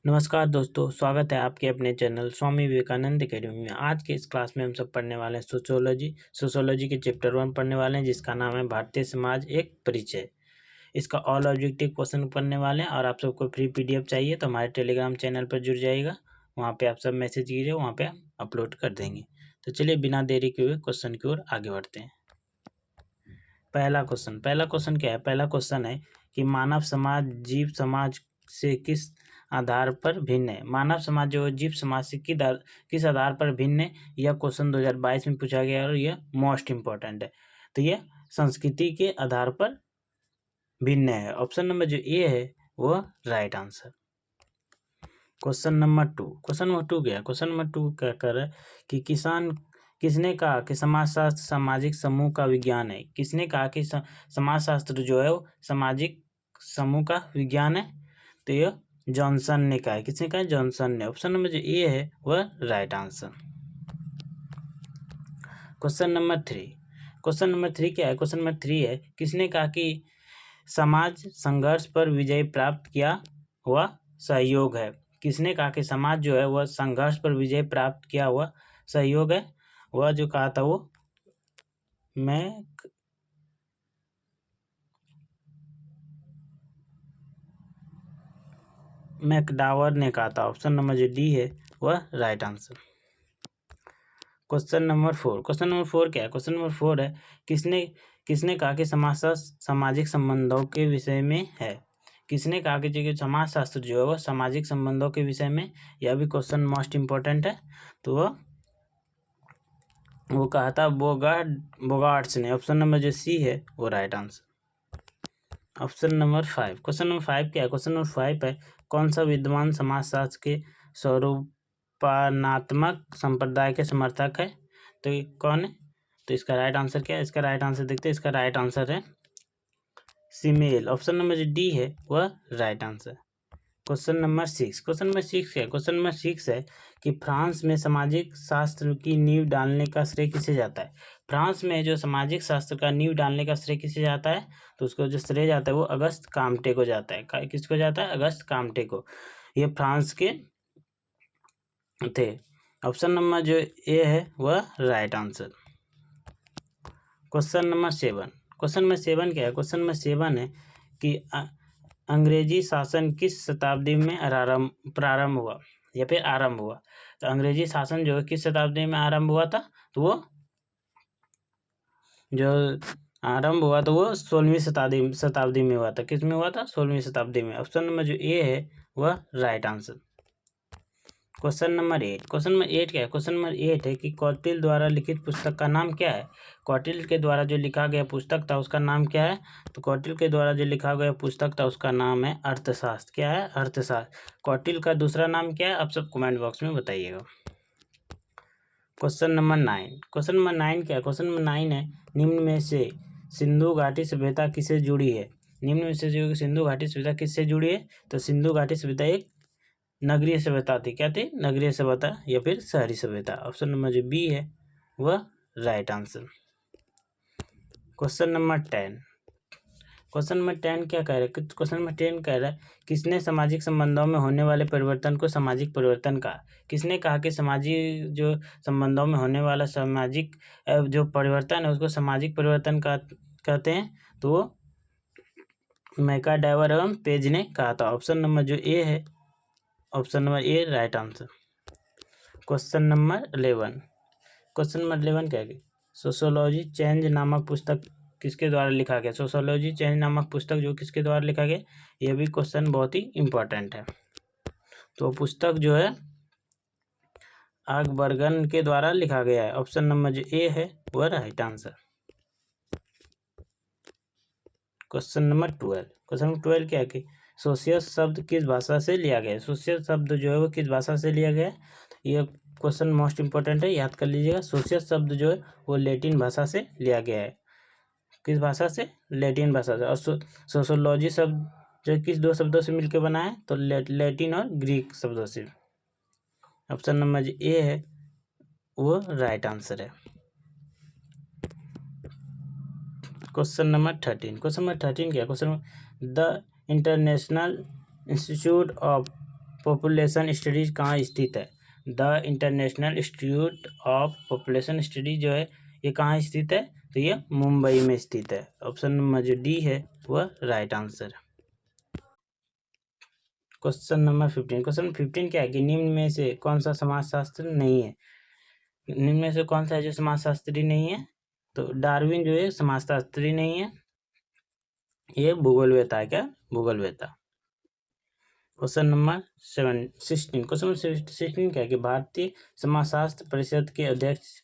नमस्कार दोस्तों, स्वागत है आपके अपने चैनल स्वामी विवेकानंद अकेडमी में। आज के इस क्लास में हम सब पढ़ने वाले हैं सोशियोलॉजी के चैप्टर 1 पढ़ने वाले हैं, जिसका नाम है भारतीय समाज एक परिचय। इसका ऑल ऑब्जेक्टिव क्वेश्चन पढ़ने वाले हैं और आप सबको फ्री पीडीएफ चाहिए तो हमारे टेलीग्राम चैनल पर जुड़ जाइएगा। वहाँ पे आप सब मैसेज कीजिए, वहाँ पे हम अपलोड कर देंगे। तो चलिए बिना देरी के हुए क्वेश्चन की ओर आगे बढ़ते हैं। पहला क्वेश्चन क्या है? पहला क्वेश्चन है कि मानव समाज जीव समाज से किस आधार पर भिन्न है। मानव समाज जो जीव समाज से किस आधार पर भिन्न है, यह क्वेश्चन 2022 में पूछा गया और यह मोस्ट इम्पोर्टेंट है। तो यह संस्कृति के आधार पर भिन्न है। ऑप्शन नंबर जो ए है वह राइट आंसर। क्वेश्चन नंबर 2 क्या है? क्वेश्चन नंबर 2 क्या कर रहा है कि किसने कहा कि समाजशास्त्र सामाजिक समूह का विज्ञान है। किसने कहा कि समाजशास्त्र जो है वो सामाजिक समूह का विज्ञान है? तो यह जॉनसन ने कहा है। किसने कहा? जॉनसन ने। ऑप्शन नंबर जो ए है वह राइट आंसर। क्वेश्चन नंबर 3 क्या है? क्वेश्चन नंबर 3 है किसने कहा कि समाज संघर्ष पर विजय प्राप्त किया हुआ सहयोग है। किसने कहा कि समाज जो है वह संघर्ष पर विजय प्राप्त किया हुआ सहयोग है? वह जो कहा था वो मैकडावर ने कहा था। ऑप्शन नंबर जो डी है वह राइट आंसर। क्वेश्चन नंबर 4 क्या है? क्वेश्चन नंबर 4 है किसने कहा कि समाजशास्त्र सामाजिक संबंधों के विषय में है। किसने कहा कि जो समाजशास्त्र जो है वह सामाजिक संबंधों के विषय में। यह भी क्वेश्चन मोस्ट इम्पोर्टेंट है। तो वो कहा था बोगार्ट्स ने। ऑप्शन नंबर जो सी है वो right answer. Option number 5 question number 5 क्या है? क्वेश्चन नंबर 5 है कौन सा विद्वान समाजशास्त्र के स्वरूपात्मक संप्रदाय के समर्थक है? तो ये कौन है? तो इसका राइट आंसर क्या है? इसका राइट आंसर देखते हैं। इसका राइट आंसर है सिमेल। ऑप्शन नंबर जो डी है वह राइट आंसर। क्वेश्चन नंबर 6 क्या है? क्वेश्चन नंबर 6 है कि फ्रांस में सामाजिक शास्त्र की नींव डालने का श्रेय किसे जाता है। फ्रांस में जो सामाजिक शास्त्र का नींव डालने का श्रेय किसे जाता है? तो उसको जो श्रेय जाता है वो अगस्त काम्टे को जाता है। किसको जाता है? अगस्त काम्टे को। ये फ्रांस के थे। ऑप्शन नंबर जो ए है वह राइट आंसर। क्वेश्चन नंबर 7 क्या है? क्वेश्चन नंबर 7 है कि अंग्रेजी शासन किस शताब्दी में प्रारंभ हुआ या फिर आरंभ हुआ। तो अंग्रेजी शासन जो है किस शताब्दी में आरंभ हुआ था? तो वो जो आरंभ हुआ तो वो 16वीं शताब्दी में हुआ था। किस में हुआ था? 16वीं शताब्दी में। ऑप्शन नंबर जो ए है वह राइट आंसर। क्वेश्चन नंबर 8 क्या है? क्वेश्चन नंबर 8 है कि कौटिल्य द्वारा लिखित पुस्तक का नाम क्या है। कौटिल्य के द्वारा जो लिखा गया पुस्तक था उसका नाम क्या है? तो कौटिल्य के द्वारा जो लिखा गया पुस्तक था उसका नाम है अर्थशास्त्र। क्या है? अर्थशास्त्र। कौटिल्य का दूसरा नाम क्या है? आप सब कमेंट बॉक्स में बताइएगा। क्वेश्चन नंबर 9 क्या है? क्वेश्चन नंबर 9 है निम्न में से सिंधु घाटी सभ्यता किससे जुड़ी है। निम्न में से जो सिंधु घाटी सभ्यता किससे जुड़ी है? तो सिंधु घाटी सभ्यता एक नगरीय सभ्यता थी। क्या थी? नगरीय सभ्यता या फिर शहरी सभ्यता। ऑप्शन नंबर जो बी है वह राइट आंसर। क्वेश्चन नंबर 10 क्या कह रहा है? क्वेश्चन नंबर 10 कह रहा है किसने सामाजिक संबंधों में होने वाले परिवर्तन को सामाजिक परिवर्तन कहा। किसने कहा कि सामाजिक जो संबंधों में होने वाला सामाजिक जो परिवर्तन है उसको सामाजिक परिवर्तन कहते हैं? तो वो मैकडावर एवं पेज ने कहा था। ऑप्शन नंबर जो ए है option number A right answer. Question number 11 क्या है? सोशियोलॉजी चेंज नामक पुस्तक किसके द्वारा लिखा गया? सोशियोलॉजी चेंज नामक पुस्तक जो किसके द्वारा लिखा गया? यह भी क्वेश्चन बहुत ही इम्पोर्टेंट है। तो पुस्तक जो है आगबर्गन के द्वारा लिखा गया है। ऑप्शन नंबर जो ए है वह राइट आंसर। क्वेश्चन नंबर 12 क्या है कि सोशियस शब्द किस भाषा से लिया गया है? सोशियस शब्द जो है वो किस भाषा से लिया गया है? यह क्वेश्चन मोस्ट इंपॉर्टेंट है, याद कर लीजिएगा। सोशियस शब्द जो है वो लैटिन भाषा से लिया गया है। किस भाषा से? लैटिन भाषा से। और सोशियोलॉजी शब्द जो किस दो शब्दों से मिलकर बना है? तो लैटिन और ग्रीक शब्दों से। ऑप्शन नंबर जो ए है वो राइट आंसर है। क्वेश्चन नंबर 13 क्या है? Question the international institute of population studies कहाँ स्थित है? The international institute of population studies जो है ये कहाँ स्थित है? तो ये मुंबई में स्थित है। ऑप्शन नंबर जो डी है वह राइट आंसर है। Question number 15। क्वेश्चन 15 क्या है कि निम्न में से कौन सा समाजशास्त्र नहीं है? निम्न में से कौन सा है जो समाजशास्त्री नहीं है? तो डार्विन जो है समाजशास्त्री नहीं है, ये भूगोलवेता है। क्या? भूगोलवेता। Question number 16। क्वेश्चन नंबर 16 क्या है कि भारतीय समाजशास्त्र परिषद के अध्यक्ष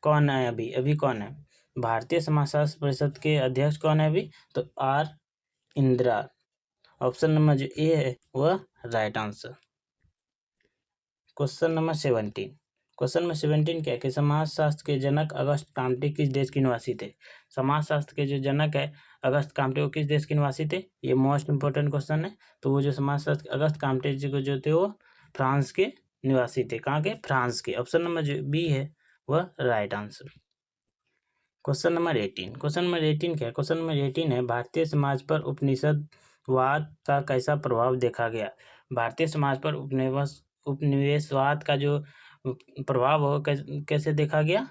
कौन है? अभी कौन है भारतीय समाजशास्त्र परिषद के अध्यक्ष? कौन है अभी? तो आर इंदिरा। ऑप्शन नंबर जो ए है वह right answer. Question number 17। Question number 17 क्या है कि समाजशास्त्र के जनक अगस्त काम्टे किस देश के निवासी थे? समाजशास्त्र के जो जनक है अगस्त काम्टे वो किस देश के निवासी थे? ये मोस्ट इंपोर्टेंट क्वेश्चन है। तो वो जो समाजशास्त्र अगस्त काम्टे जी को जो थे वो फ्रांस के निवासी थे। कहाँ के? फ्रांस के। ऑप्शन नंबर जो बी है वह right answer. Question number 18। Question number 18 क्या है? क्वेश्चन नंबर 18 है भारतीय समाज पर उपनिषदवाद का कैसा प्रभाव देखा गया? भारतीय समाज पर उपनिवेशवाद का जो प्रभाव हो कैसे देखा गया?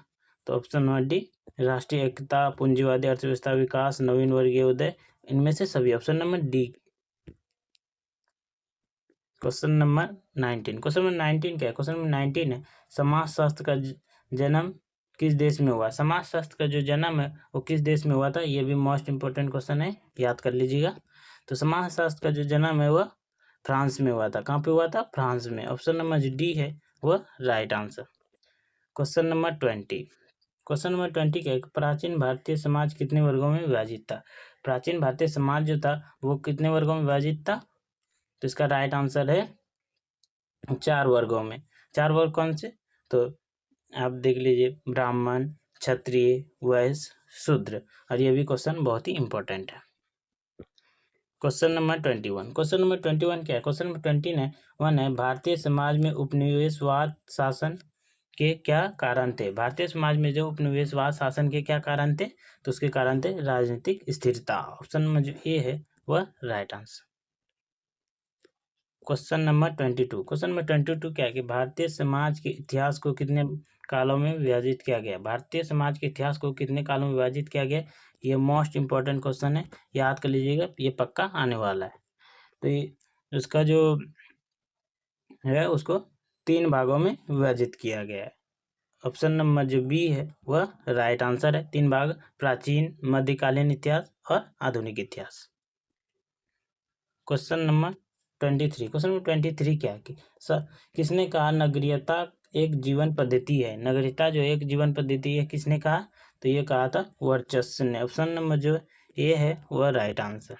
तो ऑप्शन नंबर डी राष्ट्रीय एकता, पूंजीवादी अर्थव्यवस्था विकास, नवीन वर्गीय उदय, इनमें से सभी। Option number D. Question number 19। Question number 19 क्या है? क्वेश्चन नंबर 19 है समाजशास्त्र का जन्म किस देश में हुआ? समाजशास्त्र का जो जन्म है वो किस देश में हुआ था? ये भी मोस्ट इंपोर्टेंट क्वेश्चन है, याद कर लीजिएगा। तो समाजशास्त्र का जो जन्म है वह फ्रांस में हुआ था। कहाँ पे हुआ था? फ्रांस में। ऑप्शन नंबर जो डी है वह right answer. Question number 20। Question number 20 क्या है? प्राचीन भारतीय समाज कितने वर्गों में विभाजित था? प्राचीन भारतीय समाज जो था वो कितने वर्गों में विभाजित था? तो इसका राइट आंसर है 4 वर्गों में। 4 वर्ग कौन से? तो आप देख लीजिए, ब्राह्मण, क्षत्रिय, वैश्य, शूद्र। और ये भी क्वेश्चन बहुत ही इंपॉर्टेंट है। Question number 21। क्वेश्चन नंबर 21 क्या है? क्वेश्चन नंबर 21 है भारतीय समाज में उपनिवेशवाद शासन के क्या कारण थे? भारतीय समाज में जो उपनिवेशवाद शासन के क्या कारण थे? तो उसके कारण थे राजनीतिक स्थिरता। ऑप्शन नंबर जो ए है वह right answer. Question number 22। Question number 22 क्या है कि भारतीय समाज के इतिहास को कितने कालों में विभाजित किया गया? भारतीय समाज के इतिहास को कितने कालों में विभाजित किया गया? ये मोस्ट इंपॉर्टेंट क्वेश्चन है, याद कर लीजिएगा, ये पक्का आने वाला है। तो ये उसका जो है उसको 3 भागों में विभाजित किया गया है। ऑप्शन नंबर जो बी है वह राइट आंसर है। 3 भाग, प्राचीन, मध्यकालीन इतिहास और आधुनिक इतिहास। Question number 23। क्वेश्चन नंबर 23 क्या है कि किसने कहा नगरीयता एक जीवन पद्धति है? नगरीयता जो एक जीवन पद्धति है किसने कहा? तो ये कहा था वर्चस्व ने। ऑप्शन नंबर जो ए है वह right answer.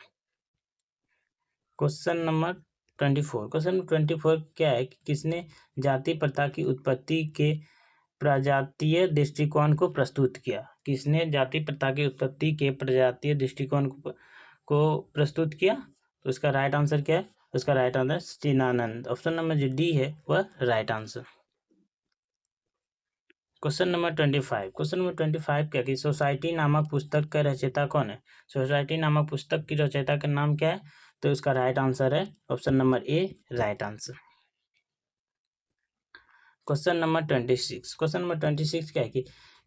Question number 24। Question number 24 क्या है कि किसने जाति प्रथा की उत्पत्ति के प्रजातीय दृष्टिकोण को प्रस्तुत किया? किसने जाति प्रथा की उत्पत्ति के प्रजातीय दृष्टिकोण को प्रस्तुत किया? तो इसका राइट आंसर क्या है? उसका राइट आंसर स्टीनानंद। ऑप्शन नंबर जो डी है वह right answer. Question number 25। Question number 25 क्या कि सोसाइटी नामक पुस्तक का रचयिता कौन है? सोसाइटी नामक पुस्तक की रचयिता का नाम क्या है? तो इसका राइट आंसर है option number A right answer. Question number 26। Question number 26 क्या है कि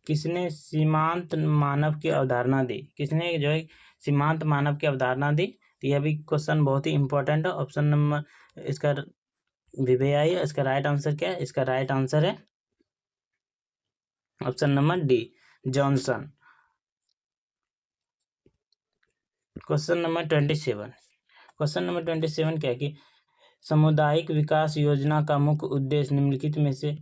किसने सीमांत मानव की अवधारणा दी? किसने जो है सीमांत मानव की अवधारणा दी? तो यह भी क्वेश्चन बहुत ही इंपॉर्टेंट है। ऑप्शन नंबर इसका वीवेयाई, इसका राइट आंसर क्या है? इसका राइट आंसर है option number D Johnson. Question number 27। Question number 27 क्या है कि सामुदायिक विकास योजना का मुख्य उद्देश्य निम्नलिखित में से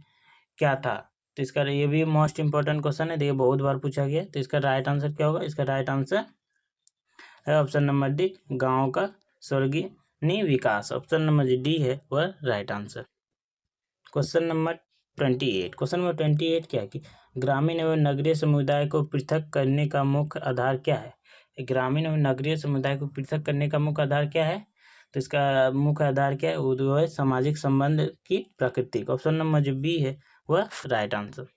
क्या था? तो इसका ये भी मोस्ट इंपॉर्टेंट क्वेश्चन है, देखिए बहुत बार पूछा गया। तो इसका राइट आंसर क्या होगा? इसका राइट आंसर है ऑप्शन नंबर डी गांव का सर्वांगीण विकास। ऑप्शन नंबर डी है वह right answer. Question number 28। Question number 28 क्या है कि ग्रामीण एवं नगरीय समुदाय को पृथक करने का मुख्य आधार क्या है? ग्रामीण एवं नगरीय समुदाय को पृथक करने का मुख्य आधार क्या है? तो इसका मुख्य आधार क्या है? वो है सामाजिक संबंध की प्रकृति। ऑप्शन नंबर जो बी है वह right answer.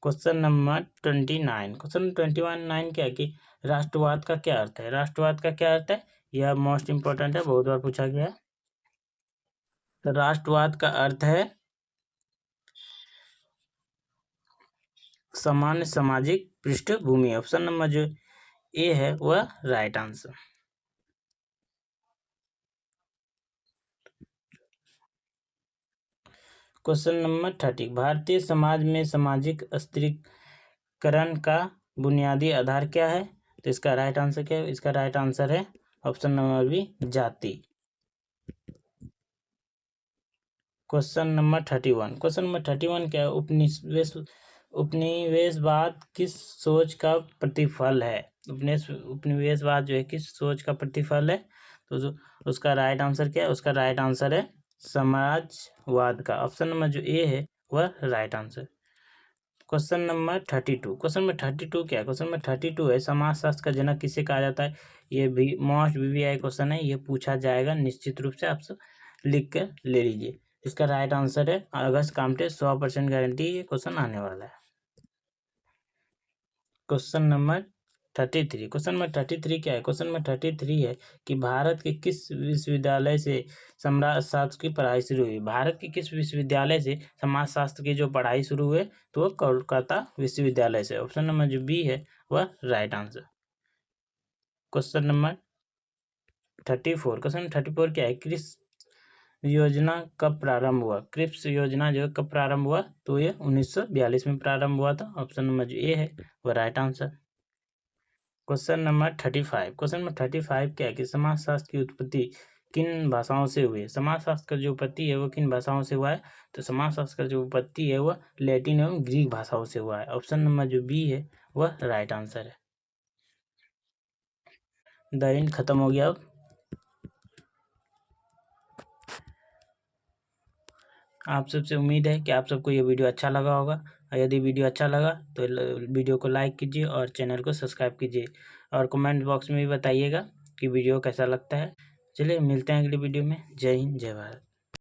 Question number 29। Question 29 क्या है कि राष्ट्रवाद का क्या अर्थ है? राष्ट्रवाद का क्या अर्थ है? यह मोस्ट इंपॉर्टेंट है, बहुत बार पूछा गया है। तो राष्ट्रवाद का अर्थ है सामान्य सामाजिक पृष्ठभूमि। ऑप्शन नंबर जो ए है वह right answer. Question number 30, Bharatiya Samaj में सामाजिक स्थिरीकरण का बुनियादी आधार क्या है? तो इसका राइट आंसर क्या है? इसका राइट आंसर है ऑप्शन नंबर बी, जाति। क्वेश्चन नंबर 31, क्वेश्चन नंबर 31 क्या है? उपनिवेशवाद किस सोच का प्रतिफल है? उपनिवेशवाद जो है किस सोच का प्रतिफल है? तो उसका राइट आंसर क्या है? उसका राइट आंसर है समाजवाद का। ऑप्शन नंबर जो ए है वह right answer. Question number 32, question number 32 क्या है? क्वेश्चन नंबर 32 है समाजशास्त्र का जनक किसे कहा जाता है? ये भी मोस्ट VVI क्वेश्चन है, ये पूछा जाएगा निश्चित रूप से, आप सब लिख कर ले लीजिए। इसका राइट आंसर है अगस्त कामटे। 100% गारंटी ये क्वेश्चन आने वाला है। क्वेश्चन नंबर 33, क्वेश्चन नंबर 33 क्या है? क्वेश्चन नंबर 33 है कि भारत के किस विश्वविद्यालय से समाजशास्त्र की पढ़ाई शुरू हुई? भारत के किस विश्वविद्यालय से समाजशास्त्र की जो पढ़ाई शुरू हुई तो वह कोलकाता विश्वविद्यालय से। ऑप्शन नंबर जो बी है वह right answer. Question number 34, question number 34 क्या है? क्रिप्स योजना कब प्रारंभ हुआ? क्रिप्स योजना जो कब प्रारंभ हुआ? तो ये 1942 में प्रारंभ हुआ था। ऑप्शन नंबर जो ए है वह right answer. Question number 35, question number 35 क्या है कि समाजशास्त्र की उत्पत्ति किन भाषाओं से हुई है? समाजशास्त्र का जो उत्पत्ति है वो किन भाषाओं से हुआ है? तो समाजशास्त्र का जो उत्पत्ति है वह लैटिन एवं ग्रीक भाषाओं से हुआ है। ऑप्शन नंबर जो बी है वह राइट आंसर है। द एंड खत्म हो गया। अब आप सबसे उम्मीद है कि आप सबको ये वीडियो अच्छा लगा होगा, और यदि वीडियो अच्छा लगा तो वीडियो को लाइक कीजिए और चैनल को सब्सक्राइब कीजिए, और कमेंट बॉक्स में भी बताइएगा कि वीडियो कैसा लगता है। चलिए मिलते हैं अगली वीडियो में। जय हिंद, जय भारत।